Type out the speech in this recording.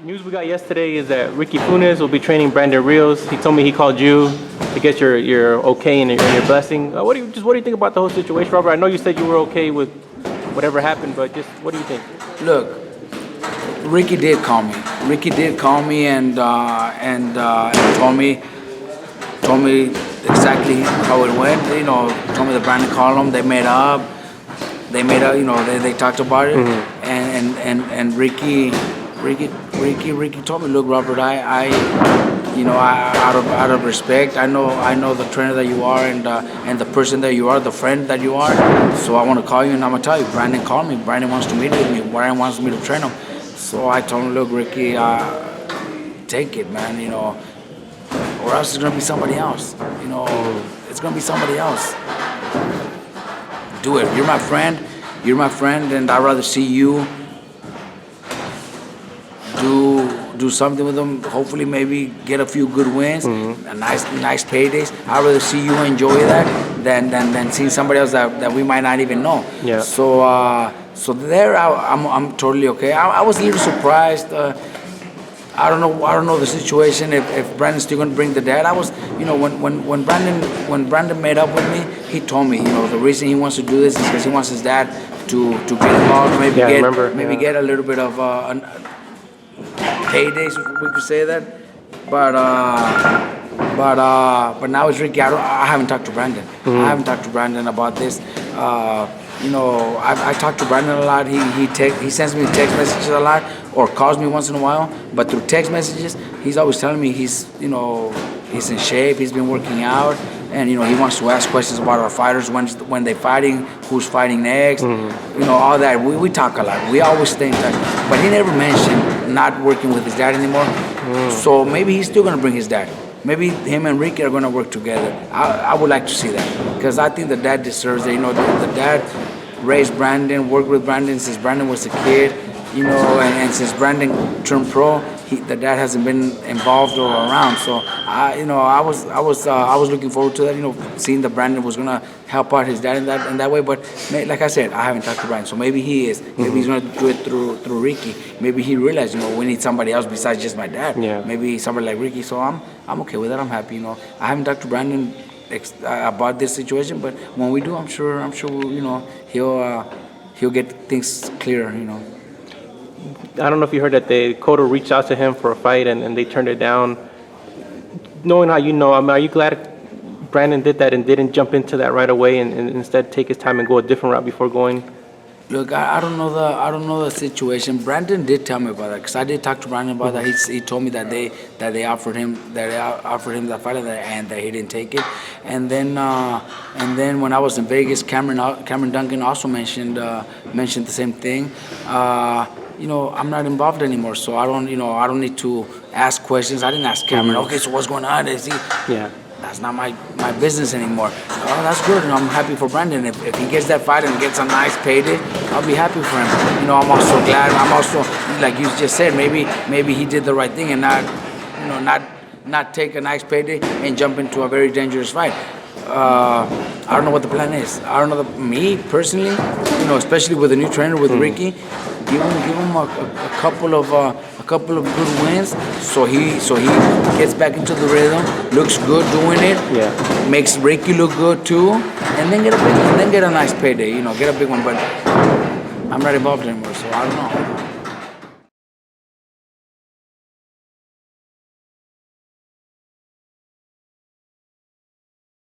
News we got yesterday is that Ricky Funez will be training Brandon Rios. He told me he called you to get your okay and your blessing. What do you think about the whole situation, Robert? I know you said you were okay with whatever happened, but just what do you think? Look, Ricky did call me. Ricky did call me and told me exactly how it went. You know, told me that Brandon called him. They made up. You know, they talked about it. Mm-hmm. And Ricky told me, look, Robert, out of respect, I know the trainer that you are and the person that you are, the friend that you are. So I want to call you and I'm gonna tell you, Brandon called me. Brandon wants to meet with me. Brandon wants me to train him. So I told him, look, Ricky, take it, man. You know, or else it's gonna be somebody else. You know, it's gonna be somebody else. Do it. You're my friend, and I'd rather see you do something with them. Hopefully, maybe get a few good wins, a nice paydays. I'd rather see you enjoy that than seeing somebody else that we might not even know. Yeah. So there, I'm totally okay. I was a little surprised. I don't know the situation. If Brandon's still gonna bring the dad, I was, you know, when Brandon made up with me, he told me, you know, the reason he wants to do this is because he wants his dad to get involved, maybe get a little bit of paydays, if we could say that. But now it's Ricky. I haven't talked to Brandon. I haven't talked to Brandon about this. You know, I talk to Brandon a lot. He sends me text messages a lot or calls me once in a while. But through text messages, he's always telling me he's in shape. He's been working out, and you know he wants to ask questions about our fighters when they're fighting, who's fighting next. You know, all that. We talk a lot. We always stay in touch. But he never mentioned not working with his dad anymore. So maybe he's still gonna bring his dad. Maybe him and Ricky are going to work together. I would like to see that because I think the dad deserves it. You know, the dad raised Brandon, worked with Brandon since Brandon was a kid. You know, and since Brandon turned pro, the dad hasn't been involved or around. So I was looking forward to that. You know, seeing that Brandon was going to help out his dad in that way. But like I said, I haven't talked to Brandon, so maybe he is. Maybe he's going to do it through Ricky. Maybe he realized, you know, we need somebody else besides just my dad. Yeah. Maybe somebody like Ricky. So I'm okay with that. I'm happy. You know, I haven't talked to Brandon about this situation, but when we do, I'm sure you know he'll get things clear. You know. I don't know if you heard that Cotto reached out to him for a fight and they turned it down. Knowing how you know, I mean, are you glad Brandon did that and didn't jump into that right away and instead take his time and go a different route before going? Look, I don't know the situation. Brandon did tell me about that because I did talk to Brandon about that. He told me that they offered him that fight and that he didn't take it. And then when I was in Vegas, Cameron Duncan also mentioned the same thing. You know, I'm not involved anymore, so I don't need to ask questions. I didn't ask Cameron. Okay, so what's going on? Is he? Yeah. That's not my business anymore. Oh, that's good. And I'm happy for Brandon. If he gets that fight and gets a nice payday, I'll be happy for him. You know, I'm also glad. I'm also, like you just said, maybe he did the right thing and not take a nice payday and jump into a very dangerous fight. I don't know what the plan is. I don't know. Me personally, you know, especially with a new trainer with Ricky, give him a couple of good wins, so he gets back into the rhythm, looks good doing it, makes Ricky look good too, and then get a nice payday. You know, get a big one. But I'm not involved anymore, so I don't know.